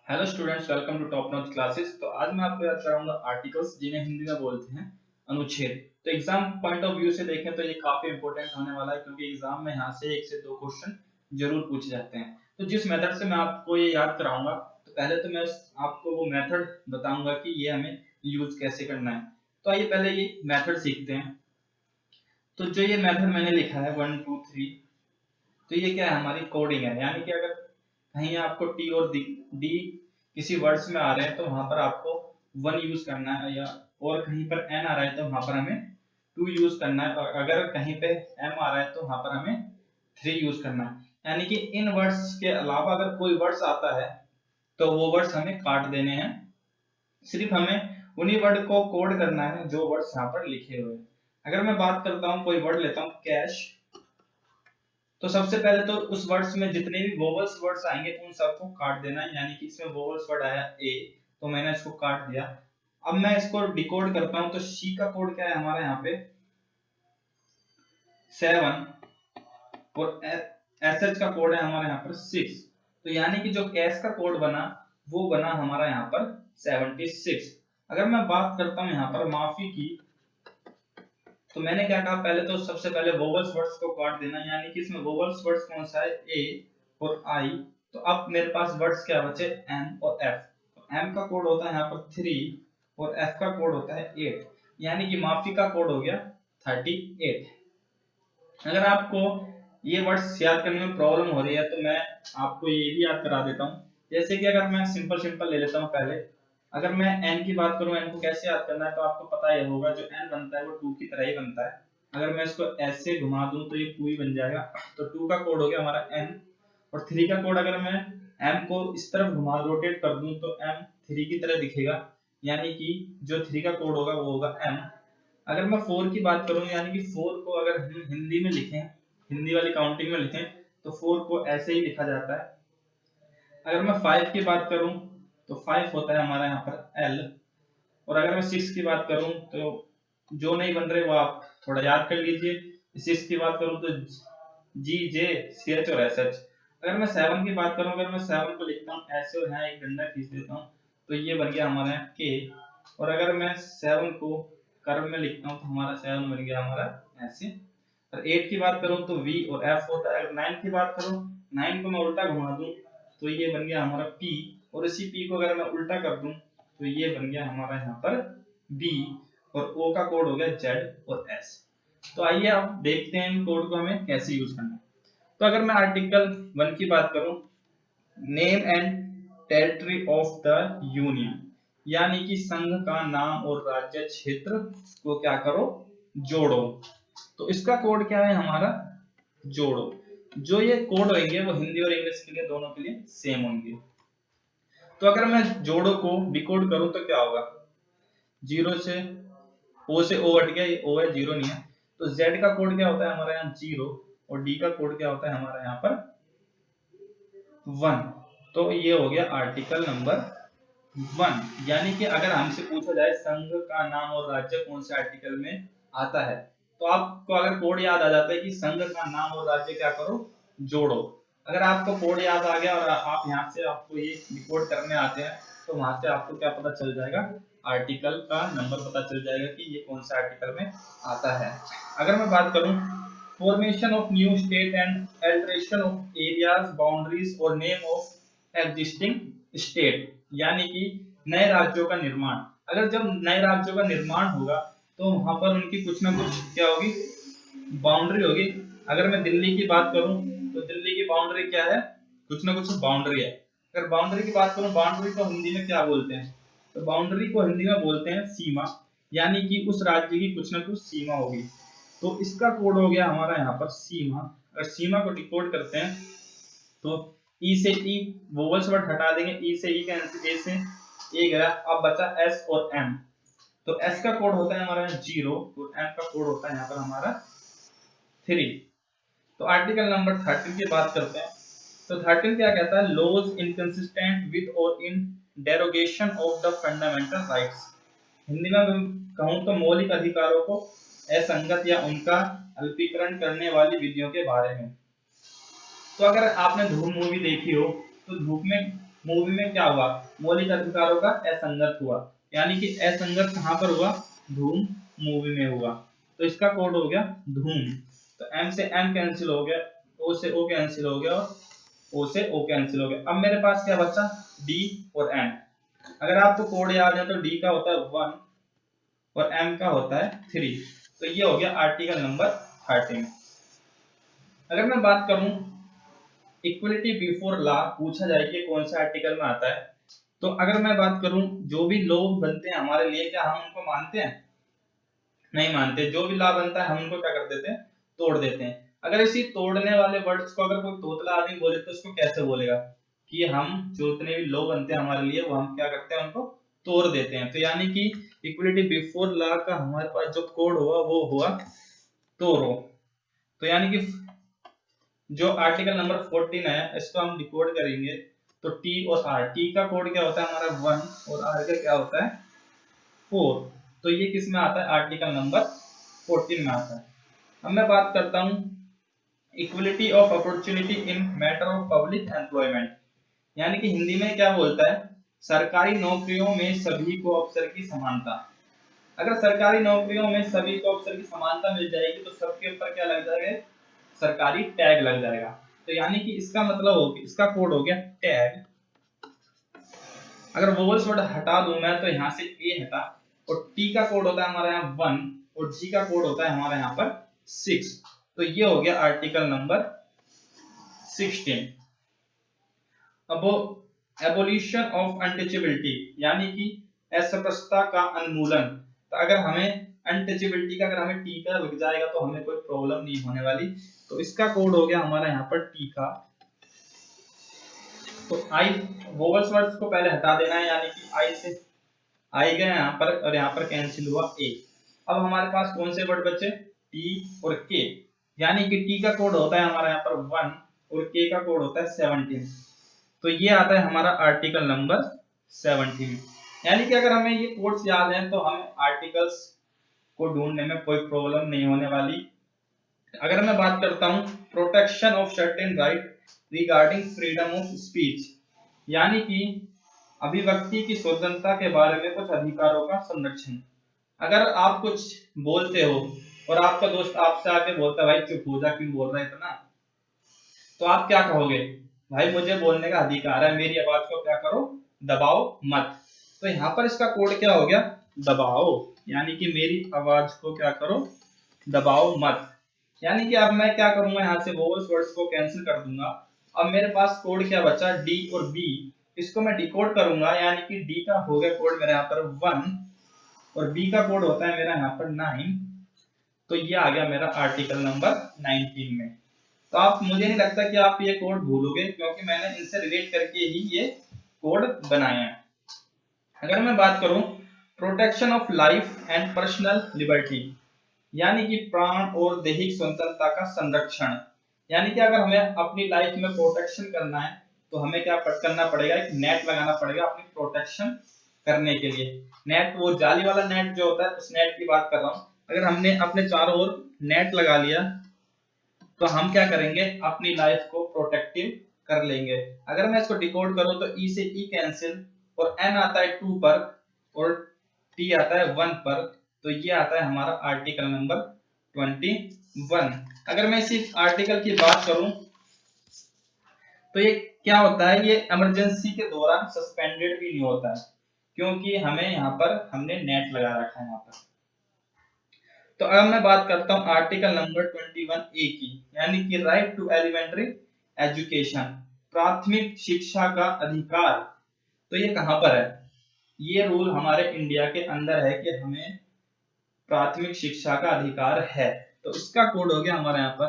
Hello students, welcome to top notch classes. तो आज मैं आपको याद कराऊंगा आर्टिकल्स, जिन्हें हिंदी में बोलते हैं अनुच्छेद। तो एग्जाम पॉइंट ऑफ व्यू से देखें तो ये काफी इंपॉर्टेंट होने वाला है, क्योंकि एग्जाम में यहाँ से 1 से 2 क्वेश्चन जरूर पूछे जाते हैं। तो जिस मेथड से मैं आपको ये याद कराऊंगा, तो पहले तो मैं आपको वो मेथड बताऊंगा कि ये हमें यूज कैसे करना है। तो आइए पहले ये मेथड सीखते हैं। तो जो ये मेथड मैंने लिखा है 1 2 3, तो ये क्या है, हमारी कोडिंग है। यानी कि अगर कहीं आपको टी और डी किसी वर्ड्स में आ रहे हैं तो वहां पर आपको 1 यूज करना है, या और कहीं पर एन आ रहा है तो वहां पर हमें 2 यूज करना है, और अगर कहीं पे एम आ रहा है तो वहां पर हमें 3 यूज करना है। यानी कि इन वर्ड्स के अलावा अगर कोई वर्ड्स आता है तो वो वर्ड्स हमें काट देने हैं। सिर्फ हमें उन्हीं वर्ड को कोड करना है जो वर्ड्स यहाँ पर लिखे हुए हैं। अगर मैं बात करता हूँ, कोई वर्ड लेता हूँ कैश, तो सबसे पहले तो उस वर्ड्स में जितने भी वोवल्स वर्ड्स आएंगे उन सबको काट देना है। यानी कि इसमें वोवल्स वर्ड आया ए, तो मैंने इसको काट दिया। अब मैं इसको डिकोड करता हूं, तो सी का कोड क्या है हमारा यहाँ पे 7, और एस एच का कोड है हमारे यहाँ पर 6। तो यानी कि जो कैश का कोड बना वो बना हमारा यहाँ पर 76। अगर मैं बात करता हूँ यहाँ पर माफी की, तो मैंने क्या कहा, पहले तो सबसे पहले वोवल्स वर्ड्स को काट देना। यानी कि इसमें वोवल्स वर्ड्स कौन सा है, ए और आई। तो अब मेरे पास वर्ड्स क्या बचे, एम और एफ। तो एम का कोड होता है यहाँ पर 3 और एफ का कोड होता है 8। यानी कि माफी का कोड हो गया 38। अगर आपको ये वर्ड्स याद करने में प्रॉब्लम हो रही है तो मैं आपको ये भी याद करा देता हूँ। जैसे कि अगर मैं सिंपल सिंपल ले लेता हूँ पहले, अगर मैं n की बात करूँ, n को कैसे याद करना है तो आपको पता ही होगा, जो n बनता है वो 2 की तरह ही बनता है। अगर मैं इसको ऐसे घुमा दूं तो ये 2 ही बन जाएगा। तो 2 का कोड हो गया हमारा n, और 3 का कोड अगर मैं m को इस तरफ घुमा रोटेट कर दूं तो m 3 की तरह दिखेगा। यानी कि जो 3 का कोड होगा वो होगा m। अगर मैं 4 की बात करूं, यानी कि 4 को अगर हम हिंदी में लिखें, हिंदी वाली काउंटिंग में लिखें, तो 4 को ऐसे ही लिखा जाता है। अगर मैं 5 की बात करूं तो 5 होता है हमारा यहाँ पर L। और अगर मैं 6 की बात करूं तो जो नहीं बन रहे वो आप थोड़ा याद कर लीजिए। 6 की बात करूं तो G J C H और S H। अगर मैं 7 की बात करूं, अगर मैं 7 को लिखता हूं ऐसे और यहाँ एक डंडा खींच देता हूं तो ये बन गया हमारा K। और अगर मैं 7 को कर्व में लिखता हूं तो हमारा 7 बन गया हमारा ऐसे। और 8 की बात करूं तो V और F होता है। अगर 9 की बात करूं, 9 को मैं उल्टा घुमा दूं तो ये बन गया हमारा P। और इसी P को अगर मैं उल्टा कर दूं तो ये बन गया हमारा यहाँ पर B। और O का कोड हो गया Z और S। तो आइए अब देखते हैं इन कोड को हमें कैसे यूज करना है। तो अगर मैं आर्टिकल 1 की बात करूं, name and territory of the union, यानी कि संघ का नाम और राज्य क्षेत्र को क्या करो, जोड़ो। तो इसका कोड क्या है हमारा, जोड़ो। जो ये कोड होंगे वो हिंदी और इंग्लिश के लिए दोनों के लिए सेम होंगे। तो अगर मैं जोड़ो को डिकोड करूं तो क्या होगा, जीरो से ओ से ओ हट गया, ये ओ है, जीरो नहीं है। तो जेड का कोड क्या होता है हमारा यहाँ, जीरो। और डी का कोड क्या होता है हमारा यहाँ पर 1। तो ये हो गया आर्टिकल नंबर 1। यानी कि अगर हमसे पूछा जाए संघ का नाम और राज्य कौन से आर्टिकल में आता है, तो आपको अगर कोड याद आ जाता है कि संघ का नाम और राज्य क्या करो, जोड़ो। अगर आपको कोड याद आ गया और आप यहाँ से आपको ये डिकोड करने आते हैं, तो वहां से आपको क्या पता चल जाएगा, आर्टिकल का नंबर पता चल जाएगा कि ये कौन सा आर्टिकल में आता है। अगर मैं बात करूं, formation of new state and alteration of areas boundaries और नेम ऑफ एग्जिस्टिंग स्टेट, यानी कि नए राज्यों का निर्माण। अगर जब नए राज्यों का निर्माण होगा तो वहां पर उनकी कुछ ना कुछ क्या होगी, बाउंड्री होगी। अगर मैं दिल्ली की बात करूं तो दिल्ली की बाउंड्री क्या है, कुछ ना कुछ बाउंड्री है। अगर बाउंड्री की बात करूं, बाउंड्री को हिंदी में क्या बोलते हैं, तो बाउंड्री को हिंदी में बोलते हैं सीमा। यानी कि उस राज्य की कुछ ना कुछ सीमा होगी। तो इसका कोड हो गया हमारा यहाँ पर सीमा। अगर सीमा को डिकोड करते हैं तो ई से ई वोवल्स वर्ड हटा देंगे, ई से ई कैंसिल, ए से ए गया, अब बचा एस और एम। तो एस का कोड होता है हमारा 0 और एम का कोड होता है यहाँ पर हमारा 3। तो आर्टिकल नंबर 13 की बात करते हैं। तो 13 क्या कहता है, laws inconsistent with or in derogation of the fundamental rights. Hindi में कहूं तो मौलिक अधिकारों को असंगत या उनका अल्पीकरण करने वाली विधियों के बारे में। तो अगर आपने धूम मूवी देखी हो, तो धूप में मूवी में क्या हुआ, मौलिक अधिकारों का असंगत हुआ, यानी कि असंगत कहाँ पर हुआ, धूम मूवी में हुआ। तो इसका कोड हो गया धूम। तो M से M कैंसिल हो गया, O से O कैंसिल हो गया और O से O कैंसिल हो गया। अब मेरे पास क्या बचा, D और M। अगर आपको कोड याद है तो D का होता है 1 और M का होता है 3। तो ये हो गया आर्टिकल नंबर 13। अगर मैं बात करूं इक्वलिटी बिफोर लॉ पूछा जाए कि कौन सा आर्टिकल में आता है, तो अगर मैं बात करूं जो भी लॉ बनते हैं हमारे लिए, क्या हम उनको मानते हैं, नहीं मानते। जो भी लॉ बनता है हम उनको क्या कर देते हैं, तोड़ देते हैं। अगर इसी तोड़ने वाले वर्ड्स को अगर कोई तोतला आदमी बोले तो उसको कैसे बोलेगा कि हम जितने भी लॉ बनते हैं हमारे लिए वो हम क्या करते हैं, उनको तोड़ देते हैं। तो यानी कि इक्वलिटी बिफोर लॉ का हमारे पास जो कोड हुआ वो हुआ तोड़ो। तो यानी कि जो आर्टिकल नंबर 14 है इसको हम डिकोड करेंगे तो T और R, T का कोड क्या होता है हमारा 1 और R का क्या होता है 4। तो ये किस में आता है, आर्टिकल नंबर 14 में आता है। अब मैं बात करता हूँ equality of opportunity in matter of public employment, यानी कि हिंदी में क्या बोलता है, सरकारी नौकरियों में सभी को अवसर की समानता। अगर सरकारी नौकरियों में सभी को अवसर की समानता मिल जाएगी तो सबके ऊपर क्या लग जाएगा, सरकारी टैग लग जाएगा। तो यानी कि इसका मतलब हो गया, इसका कोड हो गया टैग। अगर वोवल्स वर्ड हटा दूं मैं तो यहाँ से ए हटा, और टी का कोड होता है हमारे यहाँ 1 और जी का कोड होता है हमारे यहाँ पर 6। तो ये हो गया आर्टिकल नंबर 16। अब एबोलिशन ऑफ अनटचेबिलिटी, यानी कि असमता का उन्मूलन। तो अगर हमें अनटचेबिलिटी का अगर हमें टी का लग जाएगा तो हमें कोई प्रॉब्लम नहीं होने वाली। तो इसका कोड हो गया हमारा यहाँ पर टी का। तो आई वोवल्स वर्ड्स को पहले हटा देना है, यानी कि आई से आई गए यहाँ पर और यहाँ पर कैंसिल हुआ ए। अब हमारे पास कौन से वर्ड बचे, टी और के, यानी कि टी का कोड होता है हमारा यहाँ पर 1 और के का कोड होता है 17। तो ये आता है हमारा आर्टिकल नंबर 17। यानी कि अगर हमें ये कोड्स याद हैं तो हमें आर्टिकल्स को ढूंढने में कोई प्रॉब्लम नहीं होने वाली। अगर मैं बात करता हूं protection of certain right regarding freedom of speech, यानी कि अभिव्यक्ति की स्वतंत्रता के बारे में कुछ अधिकारों का संरक्षण। अगर आप कुछ बोलते हो और आपका दोस्त आपसे आके बोलता है भाई चुप हो जा, क्यों बोल रहा है इतना, तो आप क्या कहोगे, भाई मुझे बोलने का अधिकार है, मेरी आवाज को क्या करो, दबाओ मत। तो यहाँ पर इसका कोड क्या हो गया, दबाओ, यानी कि मेरी आवाज को क्या करो, दबाओ मत। यानी कि अब मैं क्या करूंगा, यहाँ से वोवल्स वर्ड्स को कैंसिल कर दूंगा। अब मेरे पास कोड क्या बचा, डी और बी, इसको मैं डिकोड करूंगा, यानी कि डी का हो गया कोड मेरे यहाँ पर 1 और बी का कोड होता है मेरा यहाँ पर 9। तो ये आ गया मेरा आर्टिकल नंबर 19 में। तो आप, मुझे नहीं लगता कि आप ये कोड भूलोगे क्योंकि मैंने इनसे रिलेट करके ही ये कोड बनाए हैं। अगर मैं बात करूं protection of life and personal liberty, यानी कि प्राण और दैहिक स्वतंत्रता का संरक्षण, यानी कि अगर हमें अपनी लाइफ में प्रोटेक्शन करना है तो हमें क्या करना पड़ेगा, एक नेट लगाना पड़ेगा अपनी प्रोटेक्शन करने के लिए। नेट वो जाली वाला नेट जो होता है उस नेट की बात कर रहा हूँ। अगर हमने अपने चारों ओर नेट लगा लिया तो हम क्या करेंगे, अपनी लाइफ को प्रोटेक्टिव कर लेंगे। अगर मैं इसको डिकोड करूं तो ई से ई कैंसिल और एन आता है 2 पर और टी आता है 1 पर। तो ये आता है हमारा आर्टिकल नंबर 21। अगर मैं इसी आर्टिकल की बात करूं तो ये क्या होता है, ये इमरजेंसी के दौरान सस्पेंडेड भी नहीं होता है क्योंकि हमें यहाँ पर हमने नेट लगा रखा है यहाँ पर। तो अब मैं बात करता हूं आर्टिकल नंबर 21A की, यानी कि राइट टू एलिमेंट्री एजुकेशन, प्राथमिक शिक्षा का अधिकार। तो ये कहां पर है, ये रूल हमारे इंडिया के अंदर है कि हमें प्राथमिक शिक्षा का अधिकार है। तो इसका कोड हो गया हमारे यहाँ पर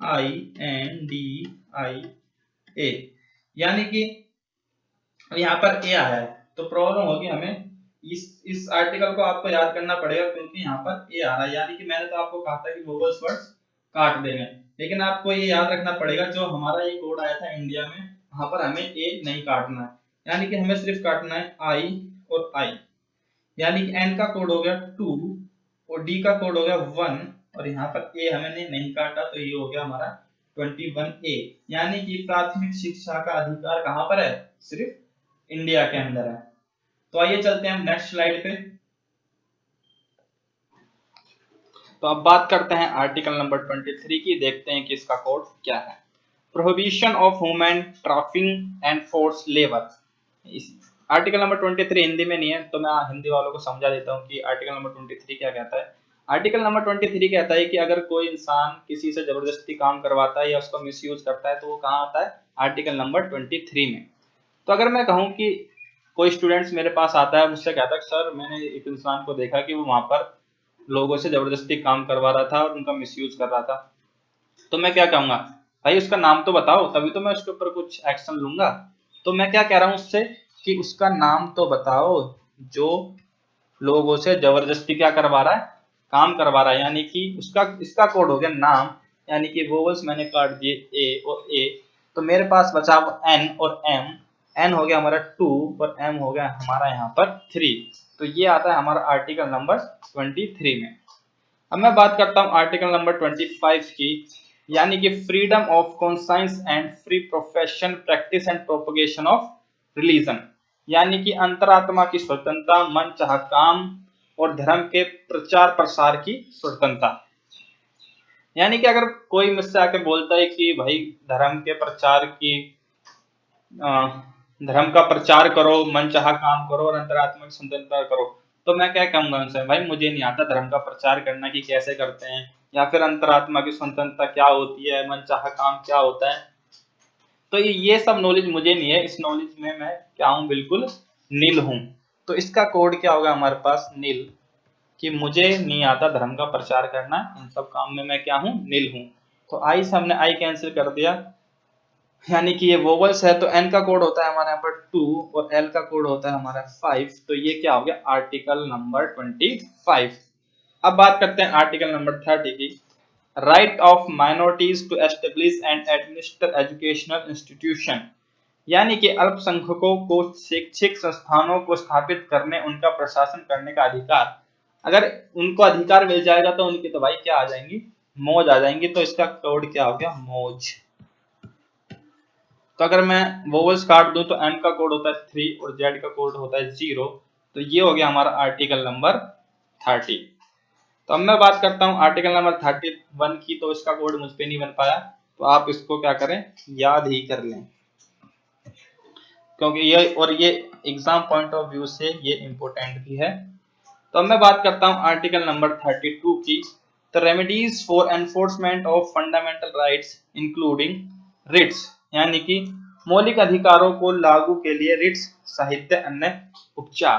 INDIA, यानी कि यहाँ पर ए आया है तो प्रॉब्लम होगी हमें। इस आर्टिकल को आपको याद करना पड़ेगा क्योंकि यहाँ पर ए आ रहा है, यानी कि मैंने तो आपको कहा था कि वोवल्स वर्ड्स काट देंगे, लेकिन आपको ये याद रखना पड़ेगा जो हमारा ये कोड आया था इंडिया में वहां पर हमें ए नहीं काटना है, यानी कि हमें सिर्फ काटना है आई और आई। यानी कि एन का कोड हो गया 2 और डी का कोड हो गया 1 और यहाँ पर ए हमने नहीं काटा तो ये हो गया हमारा 21A, यानी कि प्राथमिक शिक्षा का अधिकार कहाँ पर है, सिर्फ इंडिया के अंदर है। तो आइए चलते हैं हम नेक्स्ट स्लाइड पे। तो अब बात करते हैं आर्टिकल नंबर 23 की, देखते हैं कि इसका कोड क्या है। Prohibition of human trafficking and force labour. Article number 23 Hindi में नहीं है, तो मैं हिंदी वालों को समझा देता हूँ कि आर्टिकल नंबर 23 क्या कहता है। आर्टिकल नंबर 23 कहता है कि अगर कोई इंसान किसी से जबरदस्ती काम करवाता है या उसका मिसयूज करता है तो वो कहाँ आता है, आर्टिकल नंबर 23 में। तो अगर मैं कहूँ कि कोई स्टूडेंट्स मेरे पास आता है, मुझसे कहता है सर मैंने एक इंसान को देखा कि वो वहां पर लोगों से जबरदस्ती काम करवा रहा था और उनका मिसयूज कर रहा था, तो मैं क्या कहूंगा, भाई उसका नाम तो बताओ, तभी तो मैं उसके ऊपर कुछ एक्शन लूंगा। तो मैं क्या कह रहा हूं उससे कि उसका नाम तो बताओ जो लोगों से जबरदस्ती क्या करवा रहा है, काम करवा रहा है। यानी कि उसका इसका कोड हो गया नाम, यानी कि वोवल्स मैंने काट दिए ए और ए, तो मेरे पास बचा एन और एम। एन हो गया हमारा 2 और एम हो गया हमारा यहाँ पर 3। तो ये आता है हमारा आर्टिकल नंबर 23 में। अब मैं बात करता हूँ आर्टिकल नंबर 25 की, यानी कि freedom of conscience and free profession practice and propagation of religion. यानी कि अंतरात्मा की स्वतंत्रता, मन चाह काम और धर्म के प्रचार प्रसार की स्वतंत्रता। यानी कि अगर कोई मुझसे आके बोलता है कि भाई धर्म के प्रचार की धर्म का प्रचार करो, मन चाह काम करो और अंतरात्मा की स्वतंत्रता करो, तो मैं क्या कहूंगा उनसे, भाई मुझे नहीं आता धर्म का प्रचार करना कि कैसे करते हैं, या फिर अंतरात्मा की स्वतंत्रता क्या होती है, मन चाह काम क्या होता है। तो ये सब नॉलेज मुझे नहीं है, इस नॉलेज में मैं क्या हूँ, बिल्कुल नील हूँ। तो इसका कोड क्या होगा हमारे पास, नील, कि मुझे नहीं आता धर्म का प्रचार करना, इन सब काम में मैं क्या हूँ, नील हूँ। तो आई से हमने आई कैंसिल कर दिया, यानी कि ये वोवल्स है तो एन का कोड होता है हमारे यहाँ पर 2 और एल का कोड होता है हमारा 5। तो ये क्या हो गया, आर्टिकल नंबर 25। अब बात करते हैं आर्टिकल नंबर 30 की, right of minorities to establish and administer educational institution. यानी कि अल्पसंख्यकों को शैक्षिक संस्थानों को स्थापित करने, उनका प्रशासन करने का अधिकार। अगर उनको अधिकार मिल जाएगा तो उनकी तो भाई क्या आ जाएंगी, मौज आ जाएंगी। तो इसका कोड क्या हो गया, मौज। तो अगर मैं वोवल्स काट दूं तो एम का कोड होता है 3 और जेड का कोड होता है 0। तो ये हो गया हमारा आर्टिकल नंबर 30। तो अब मैं बात करता हूं आर्टिकल नंबर 31 की, तो इसका कोड मुझ पे नहीं बन पाया, तो आप इसको क्या करें, याद ही कर लें, क्योंकि ये एग्जाम पॉइंट ऑफ व्यू से ये इंपॉर्टेंट भी है। तो अब मैं बात करता हूं आर्टिकल नंबर 32 की, तो remedies for enforcement of fundamental rights including writs. यानी कि मौलिक अधिकारों को लागू के लिए रिट्स, साहित्य, अन्य उपचार।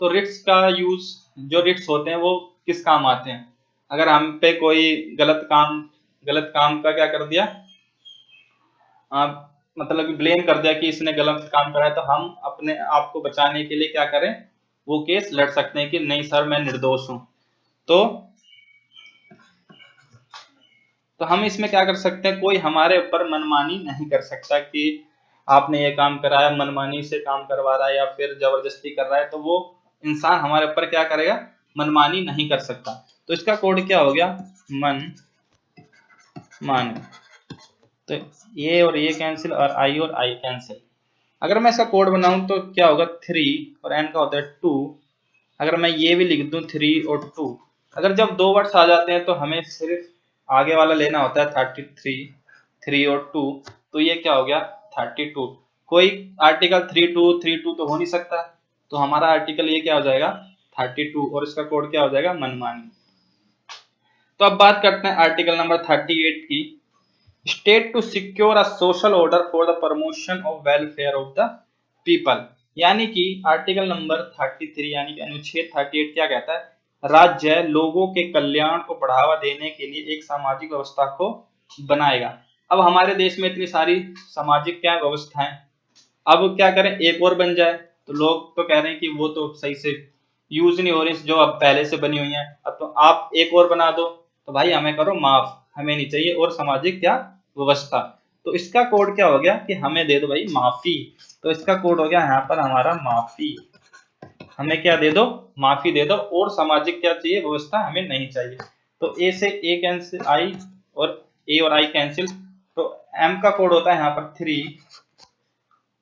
तो रिट्स का यूज, जो रिट्स होते हैं वो किस काम आते हैं, अगर हम पे कोई गलत काम का क्या कर दिया, मतलब ब्लेम कर दिया कि इसने गलत काम करा है, तो हम अपने आप को बचाने के लिए क्या करें, वो केस लड़ सकते हैं कि नहीं सर मैं निर्दोष हूं। तो हम इसमें क्या कर सकते हैं, कोई हमारे ऊपर मनमानी नहीं कर सकता कि आपने ये काम कराया, मनमानी से काम करवा रहा है या फिर जबरदस्ती कर रहा है, तो वो इंसान हमारे ऊपर क्या करेगा, मनमानी नहीं कर सकता। तो इसका कोड क्या हो गया, मन मानी। तो ये और ये कैंसिल और आई कैंसिल। अगर मैं इसका कोड बनाऊं तो क्या होगा, 3 और एन का होता है 2। अगर मैं ये भी लिख दूं 3 और 2, अगर जब दो वर्ड्स आ जाते हैं तो हमें सिर्फ आगे वाला लेना होता है 33, 3 और 2। तो ये क्या हो गया, 32। कोई आर्टिकल 32 तो हो नहीं सकता, तो हमारा आर्टिकल ये क्या हो जाएगा, 32, और इसका कोड क्या हो जाएगा, मनमानी। तो अब बात करते हैं आर्टिकल नंबर 38 की, state to secure a social order for the promotion of welfare of the people. यानी कि आर्टिकल नंबर 33 यानी कि अनुच्छेद 38 क्या कहता है, राज्य लोगों के कल्याण को बढ़ावा देने के लिए एक सामाजिक व्यवस्था को बनाएगा। अब हमारे देश में इतनी सारी सामाजिक क्या व्यवस्थाएं, अब क्या करें एक और बन जाए, तो लोग तो कह रहे हैं कि वो तो सही से यूज नहीं हो रही जो अब पहले से बनी हुई है, अब तो आप एक और बना दो, तो भाई हमें करो माफ, हमें नहीं चाहिए और सामाजिक क्या व्यवस्था। तो इसका कोड क्या हो गया कि हमें दे दो भाई माफी। तो इसका कोड हो गया यहाँ पर हमारा माफी, हमें क्या दे दो, माफी दे दो, और सामाजिक क्या चाहिए, व्यवस्था हमें नहीं चाहिए। तो ए से ए कैंसिल, आई और ए और आई कैंसिल। तो एम का कोड होता है यहाँ पर 3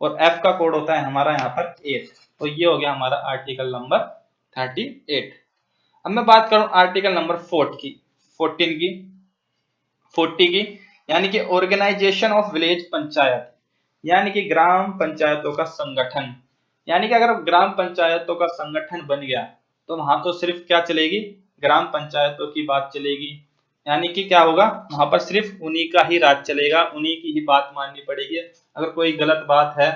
और एफ का कोड होता है हमारा यहाँ पर 8। तो ये हो गया हमारा आर्टिकल नंबर 38। अब मैं बात करूं आर्टिकल नंबर 14 की 40 की, यानी कि ऑर्गेनाइजेशन ऑफ विलेज पंचायत, यानी कि ग्राम पंचायतों का संगठन। यानी कि अगर ग्राम पंचायतों का संगठन बन गया तो वहां तो सिर्फ क्या चलेगी, ग्राम पंचायतों की बात चलेगी। यानी कि क्या होगा, वहां पर सिर्फ उन्हीं का ही राज चलेगा, उन्हीं की ही बात माननी पड़ेगी। अगर कोई गलत बात है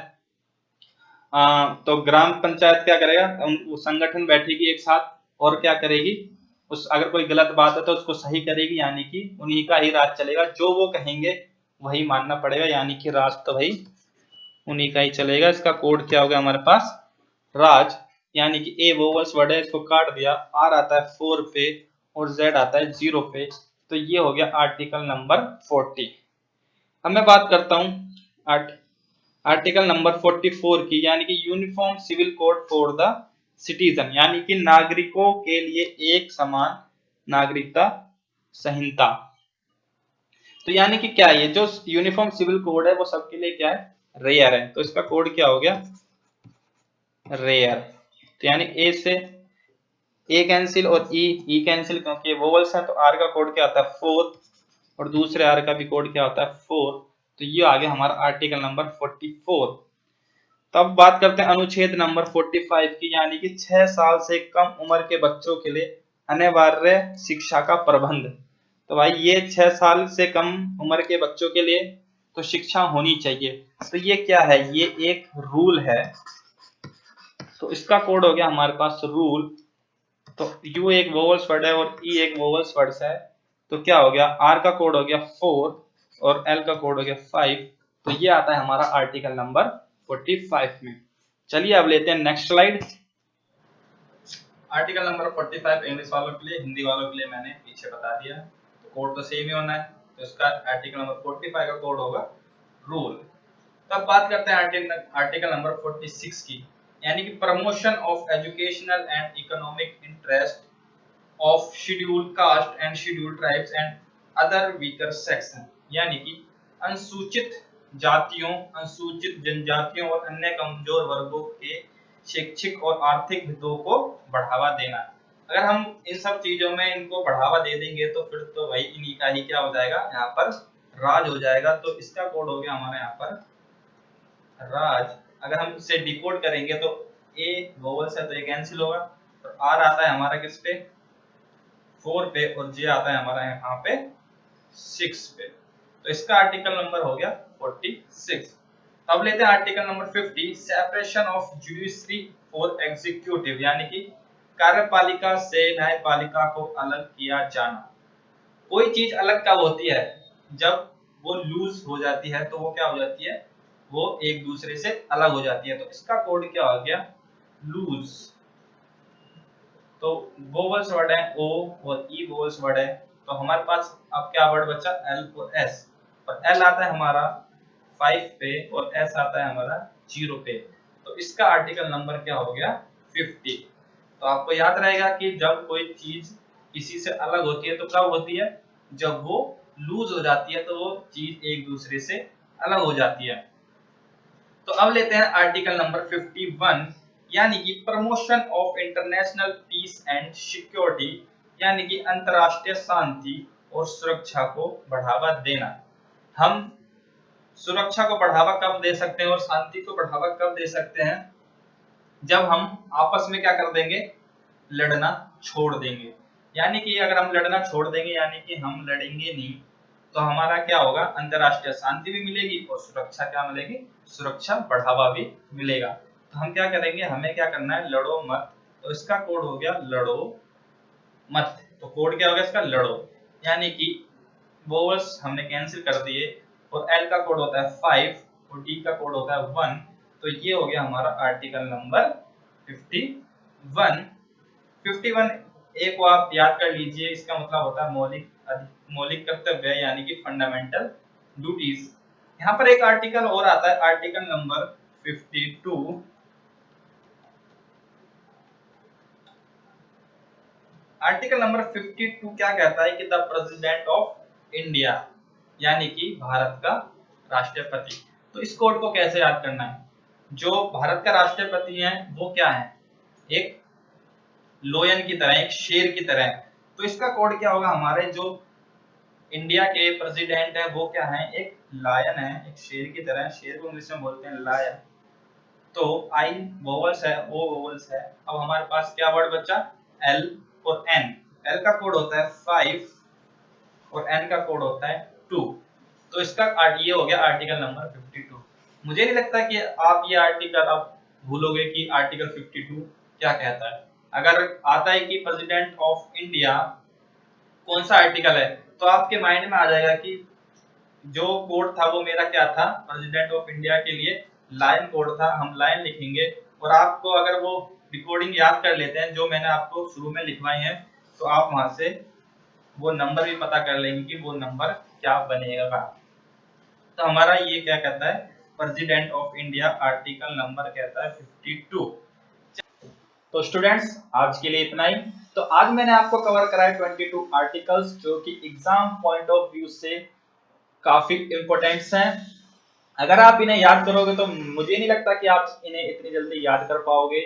तो ग्राम पंचायत क्या करेगा, वो संगठन बैठेगी एक साथ और क्या करेगी, उस अगर कोई गलत बात है तो उसको सही करेगी, यानी कि उन्हीं का ही राज चलेगा, जो वो कहेंगे वही मानना पड़ेगा, यानी कि राज तो भाई उन्हीं का ही चलेगा। इसका कोड क्या होगा हमारे पास, राज, यानी कि ए वोवल्स वर्ड है, इसको काट दिया, आर आता है 4 पे और जेड आता है 0 पे। तो ये हो गया आर्टिकल नंबर 40। अब मैं बात करता हूँ आर्टिकल नंबर 44 की, यानी कि uniform civil code for the citizen, यानी कि नागरिकों के लिए एक समान नागरिकता संहिता। तो यानी कि क्या है, ये जो यूनिफॉर्म सिविल कोड है वो सबके लिए क्या है, रेयर है। तो इसका कोड क्या हो गया, रेयर। तो यानी ए से ए कैंसिल और ई कैंसिल, क्योंकि वोवल्स हैं तो आर का कोड क्या आता है 4 और दूसरे आर का भी कोड क्या होता है 4। तो ये आ गया हमारा आर्टिकल नंबर 44। तब बात करते हैं अनुच्छेद नंबर 45 की, यानी कि 6 साल से कम उम्र के बच्चों के लिए अनिवार्य शिक्षा का प्रबंध। तो भाई ये 6 साल से कम उम्र के बच्चों के लिए तो शिक्षा होनी चाहिए। तो ये क्या है, ये एक रूल है। तो इसका कोड हो गया हमारे पास रूल। तो यू एक वोवल्स वर्ड है और ई एक वोवल्स वर्ड है। तो क्या हो गया, आर का कोड हो गया 4 और एल का कोड हो गया 5। तो ये आता है हमारा आर्टिकल नंबर 45 में। चलिए अब लेते हैं next slide. Article number 45 English वालों के लिए, हिंदी वालों के लिए मैंने पीछे बता दिया, तो कोड तो सेम ही होना है। तो इसका आर्टिकल नंबर 45 का कोड होगा रूल। तब बात करते हैं आर्टिकल नंबर 46 की, यानी कि promotion of educational and economic interest of scheduled caste and scheduled tribes and other weaker section, यानी कि अनुसूचित जातियों, अनुसूचित जनजातियों और अन्य कमजोर वर्गों के शैक्षिक और आर्थिक हितों को बढ़ावा देना। अगर हम इन सब चीजों में इनको बढ़ावा दे देंगे तो फिर तो भाई इन्हीं का ही क्या हो जाएगा, यहाँ पर राज हो जाएगा। तो इसका कोड हो गया हमारे यहाँ पर राज। अगर हम इसे डिकोड करेंगे तो ए वोवल्स है तो ये कैंसिल होगा, और आर आता है हमारा किस पे 4 पे और जे आता है हमारा यहाँ पे 6 पे। तो इसका आर्टिकल नंबर हो गया 46। अब लेते हैं article number 50 separation of judiciary for executive, यानी कि कार्यपालिका से न्यायपालिका को अलग किया जाना। कोई चीज अलग कब होती है, जब वो लूज हो जाती है, तो वो क्या हो जाती है, वो एक दूसरे से अलग हो जाती है। तो इसका कोड क्या हो गया, लूज। तो वोवल्स वर्ड है ओ और ई वोवल्स वर्ड है। तो हमारे पास अब क्या वर्ड बचा, एल और एस। और एल आता है हमारा 5 पे और एस आता है हमारा 0 पे। तो इसका आर्टिकल नंबर क्या हो गया 50। तो आपको याद रहेगा कि जब कोई चीज किसी से अलग होती है तो कब होती है, जब वो लूज हो जाती है, तो वो चीज एक दूसरे से अलग हो जाती है। तो अब लेते हैं आर्टिकल नंबर 51, यानी कि promotion of international peace and security, यानी कि अंतरराष्ट्रीय शांति और सुरक्षा को बढ़ावा देना। हम सुरक्षा को बढ़ावा कब दे सकते हैं और शांति को बढ़ावा कब दे सकते हैं, जब हम आपस में क्या कर देंगे, लड़ना छोड़ देंगे। यानी कि अगर हम लड़ना छोड़ देंगे, यानी कि हम लड़ेंगे नहीं, तो हमारा क्या होगा, अंतरराष्ट्रीय शांति भी मिलेगी और सुरक्षा क्या मिलेगी, सुरक्षा बढ़ावा भी मिलेगा। तो हम क्या करेंगे, हमें क्या करना है, लड़ो मत। तो इसका कोड हो गया लड़ो मत। तो कोड क्या होगा इसका, लड़ो। यानी कि वोवल्स हमने कैंसिल कर दिए और एल का कोड होता है 5 और डी का कोड होता है 1। तो ये हो गया हमारा आर्टिकल नंबर 51। 51 ए को आप याद कर लीजिए, इसका मतलब होता है मौलिक कर्तव्य, यानी कि फंडामेंटल ड्यूटीज। यहाँ पर एक आर्टिकल और आता है, आर्टिकल नंबर 52। आर्टिकल नंबर 52 क्या कहता है कि द प्रेसिडेंट ऑफ इंडिया, यानी कि भारत का राष्ट्रपति। तो इस कोड को कैसे याद करना है, जो भारत का राष्ट्रपति है वो क्या है, एक लोयन की तरह, एक शेर की तरह। तो इसका कोड क्या होगा, हमारे जो इंडिया के प्रेसिडेंट है वो क्या है, एक लायन है, एक शेर की तरह। शेर को इंग्लिश में बोलते हैं लायन। तो आई वोवल्स है, ओ वोवल्स है। अब हमारे पास क्या वर्ड बचा, एल और एन। एल का कोड होता है 5 और एन का कोड होता है 2। तो इसका ये हो गया आर्टिकल नंबर 52। मुझे नहीं लगता कि आप ये आर्टिकल आप भूलोगे कि आर्टिकल 52 क्या कहता है। अगर आता है कि प्रेसिडेंट ऑफ इंडिया कौन सा आर्टिकल है, तो आपके माइंड में आ जाएगा कि जो कोड था वो मेरा क्या था, प्रेसिडेंट ऑफ इंडिया के लिए लाइन कोड था। हम लाइन लिखेंगे और आपको अगर वो रिकॉर्डिंग याद कर लेते हैं जो मैंने आपको शुरू में लिखवाई है, तो आप वहां से वो नंबर भी पता कर लेंगे कि वो नंबर क्या बनेगा। तो हमारा ये क्या कहता है, president of India article number कहता है 52। तो स्टूडेंट्स आज के लिए इतना ही। तो आज मैंने आपको कवर कराया 22 आर्टिकल्स जो कि एग्जाम पॉइंट ऑफ व्यू से काफी इंपॉर्टेंट्स हैं। अगर आप इन्हें याद करोगे तो मुझे नहीं लगता कि आप इन्हें इतनी जल्दी याद कर पाओगे।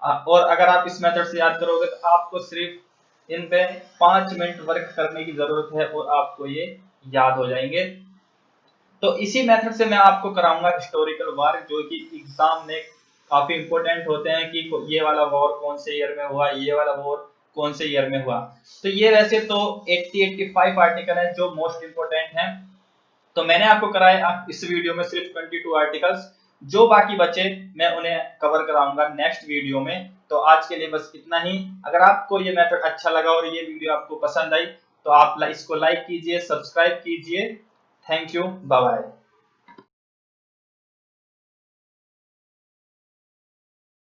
और अगर आप इस मेथड से याद करोगे तो आपको सिर्फ इन पे 5 मिनट वर्क करने की जरूरत है और आपको ये याद हो जाएंगे। तो इसी मेथड से मैं आपको कराऊंगा हिस्टोरिकल वार, जो कि एग्जाम में काफी इंपॉर्टेंट होते हैं कि ये वाला वॉर कौन से ईयर में हुआ, ये वाला वॉर कौन से ईयर में हुआ। तो ये वैसे तो 80-85 आर्टिकल है जो मोस्ट इंपॉर्टेंट है। तो मैंने आपको कराया इस वीडियो में सिर्फ 22 आर्टिकल्स। जो बाकी बचे मैं उन्हें कवर कराऊंगा नेक्स्ट वीडियो में। तो आज के लिए बस इतना ही। अगर आपको ये मेथड अच्छा लगा और ये वीडियो आपको पसंद आई तो आप इसको लाइक कीजिए, सब्सक्राइब कीजिए। Thank you, bye bye.